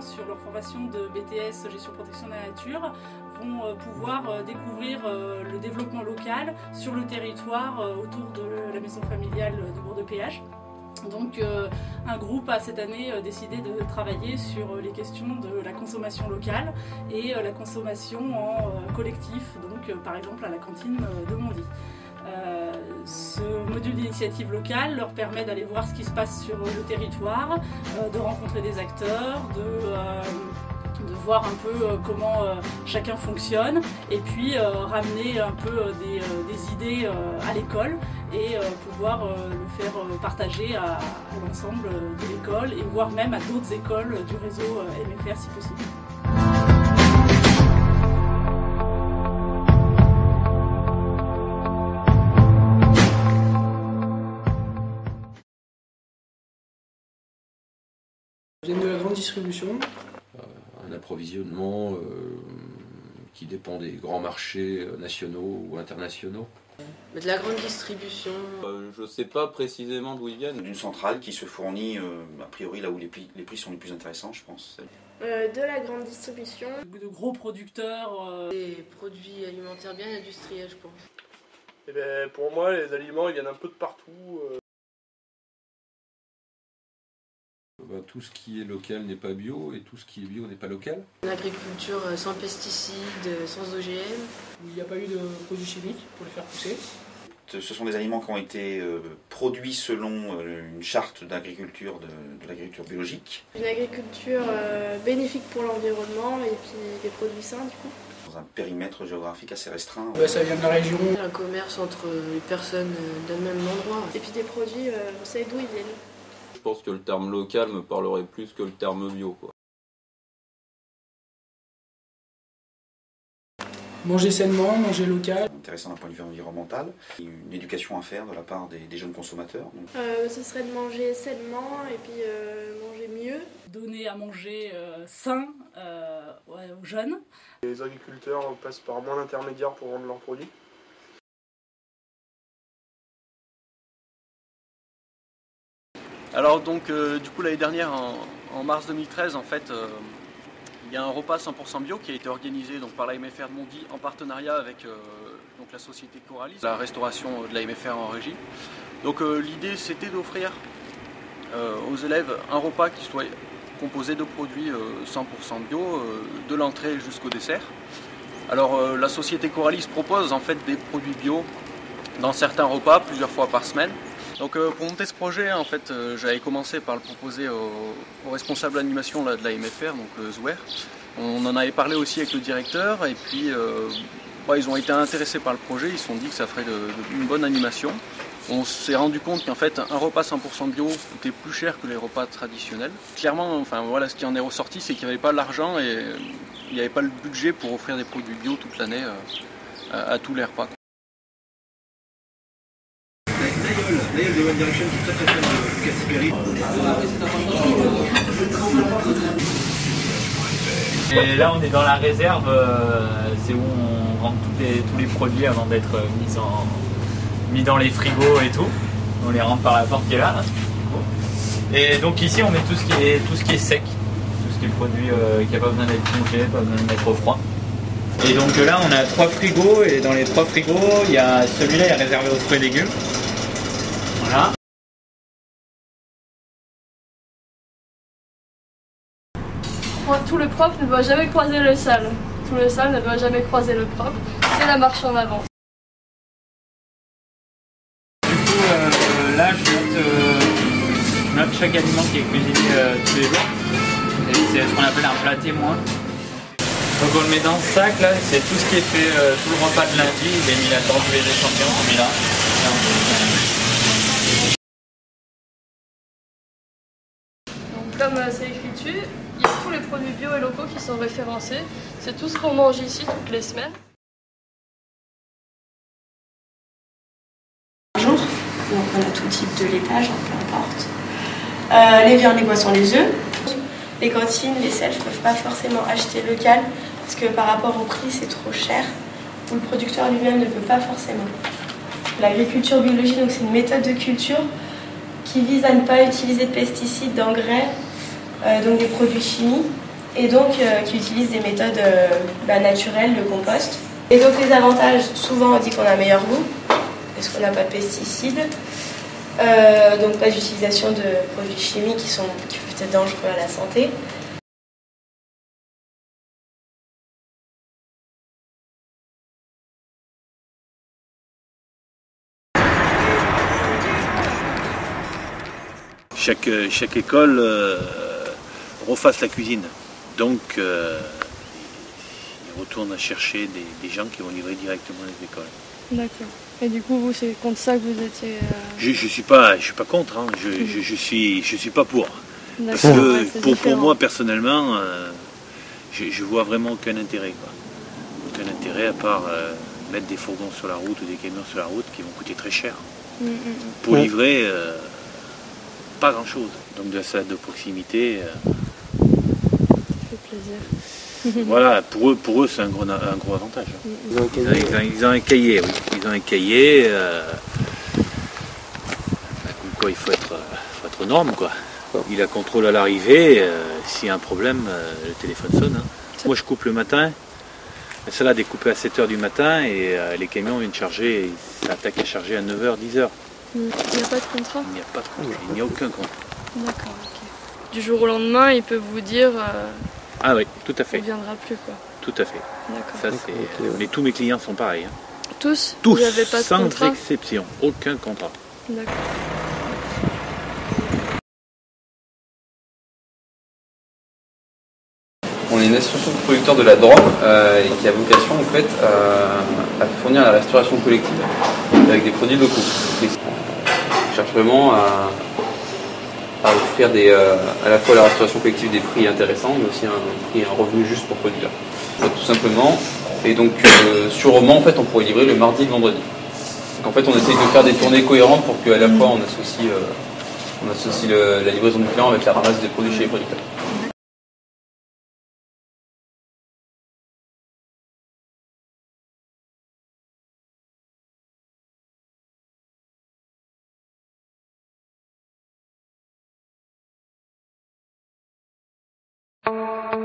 sur leur formation de BTS Gestion Protection de la Nature vont pouvoir découvrir le développement local sur le territoire autour de la maison familiale de Bourg-de-Péage. Donc un groupe a cette année décidé de travailler sur les questions de la consommation locale et la consommation en collectif, donc par exemple à la cantine de Mondy. Ce module d'initiative locale leur permet d'aller voir ce qui se passe sur le territoire, de rencontrer des acteurs, de voir un peu comment chacun fonctionne et puis ramener un peu des idées à l'école et pouvoir le faire partager à l'ensemble de l'école et voire même à d'autres écoles du réseau MFR si possible. Ils viennent de la grande distribution. Un approvisionnement qui dépend des grands marchés nationaux ou internationaux. De la grande distribution. Je ne sais pas précisément d'où ils viennent. D'une centrale qui se fournit a priori là où les prix sont les plus intéressants, je pense. De la grande distribution. De gros producteurs. Des produits alimentaires bien industriels, je pense. Et ben, pour moi, les aliments ils viennent un peu de partout. Tout ce qui est local n'est pas bio et tout ce qui est bio n'est pas local. Une agriculture sans pesticides, sans OGM. Il n'y a pas eu de produits chimiques pour les faire pousser. Ce sont des aliments qui ont été produits selon une charte d'agriculture de l'agriculture biologique. Une agriculture bénéfique pour l'environnement et puis des produits sains du coup. Dans un périmètre géographique assez restreint. Ça vient de la région. Un commerce entre les personnes d'un même endroit. Et puis des produits, vous savez d'où ils viennent. Je pense que le terme local me parlerait plus que le terme bio, quoi. Manger sainement, manger local. Intéressant d'un point de vue environnemental. Une éducation à faire de la part des jeunes consommateurs. Ce serait de manger sainement et puis manger mieux. Donner à manger sain aux jeunes. Les agriculteurs passent par moins d'intermédiaires pour vendre leurs produits. Alors donc du coup l'année dernière en mars 2013 en fait il y a un repas 100% bio qui a été organisé donc, par la MFR de Mondy en partenariat avec donc, la société Coralis, la restauration de la MFR en régie. Donc l'idée c'était d'offrir aux élèves un repas qui soit composé de produits 100% bio de l'entrée jusqu'au dessert. Alors la société Coralis propose en fait des produits bio dans certains repas plusieurs fois par semaine. Donc pour monter ce projet, en fait, j'avais commencé par le proposer au responsable d'animation de la MFR, donc Zouer. On en avait parlé aussi avec le directeur et puis ils ont été intéressés par le projet, ils se sont dit que ça ferait une bonne animation. On s'est rendu compte qu'en fait un repas 100% bio coûtait plus cher que les repas traditionnels. Clairement, enfin, voilà, ce qui en est ressorti, c'est qu'il n'y avait pas l'argent et il n'y avait pas le budget pour offrir des produits bio toute l'année à tous les repas. D'ailleurs, de One Direction, qui est très fan de Katy Perry. Et là, on est dans la réserve, c'est où on rentre tous les produits avant d'être mis dans les frigos et tout. On les rentre par la porte qui est là. Et donc ici, on met tout ce qui est sec, tout ce qui est produit qui n'a pas besoin d'être congelé, pas besoin de mettre au froid. Et donc là, on a 3 frigos et dans les 3 frigos, il y a celui-là est réservé aux fruits et légumes. Voilà. Tout le propre ne doit jamais croiser le sale. Tout le sale ne doit jamais croiser le propre. C'est la marche en avant. Du coup, là, je note chaque aliment qui est cuisiné tous les jours. Et c'est ce qu'on appelle un plat témoin. Donc on le met dans ce sac là, c'est tout ce qui est fait, tout le repas de lundi, il est mis là-dedans, tous les échantillons sont mis là. Donc comme c'est écrit dessus, il y a tous les produits bio et locaux qui sont référencés. C'est tout ce qu'on mange ici toutes les semaines. Bonjour, donc on a tout type de laitage, peu importe. Les viandes, les boissons, les œufs. Les cantines, les selfs ne peuvent pas forcément acheter local parce que par rapport au prix c'est trop cher ou le producteur lui-même ne peut pas forcément. L'agriculture biologique, donc c'est une méthode de culture qui vise à ne pas utiliser de pesticides, d'engrais, donc des produits chimiques et donc qui utilisent des méthodes naturelles de compost. Et donc les avantages, souvent on dit qu'on a un meilleur goût, parce qu'on n'a pas de pesticides, donc pas d'utilisation de produits chimiques qui peuvent être dangereux à la santé. Chaque école refasse la cuisine. Donc, ils retournent à chercher des gens qui vont livrer directement les écoles. D'accord. Et du coup, vous, c'est contre ça que vous étiez... Je suis pas contre, hein. Je suis pas pour. Parce que pour moi, personnellement, je vois vraiment aucun intérêt, quoi. Aucun intérêt à part mettre des fourgons sur la route ou des camions sur la route qui vont coûter très cher. Pour livrer... pas grand chose. Donc de la salade de proximité. Ça fait plaisir. Voilà, pour eux c'est un gros avantage. Ils ont un cahier, oui. Ils ont un cahier. Comme quoi il faut être aux normes, quoi. Il a contrôle à l'arrivée. S'il y a un problème, le téléphone sonne. Hein. Moi je coupe le matin. La salade est coupée à 7h du matin et les camions viennent charger, ils s'attaquent à charger à 9h, 10h. Il n'y a pas de contrat? Il n'y a pas de contrat, il n'y a aucun contrat. D'accord, ok. Du jour au lendemain, ils peuvent vous dire... ah oui, tout à fait. On ne viendra plus, quoi. Tout à fait. D'accord. Ça, mais tous mes clients sont pareils. Hein. Tous? Tous, vous n'avez pas de sans contrat? exception, aucun contrat. D'accord. On est une association de producteurs de la Drôme et qui a vocation en fait à fournir la restauration collective avec des produits locaux. On cherche vraiment à offrir à la fois la restauration collective des prix intéressants mais aussi un revenu juste pour producteurs. Tout simplement. Et donc sur Romans en fait on pourrait livrer le mardi et le vendredi. Donc en fait on essaye de faire des tournées cohérentes pour qu'à la fois on associe la livraison du client avec la ramasse des produits chez les producteurs. Thank you.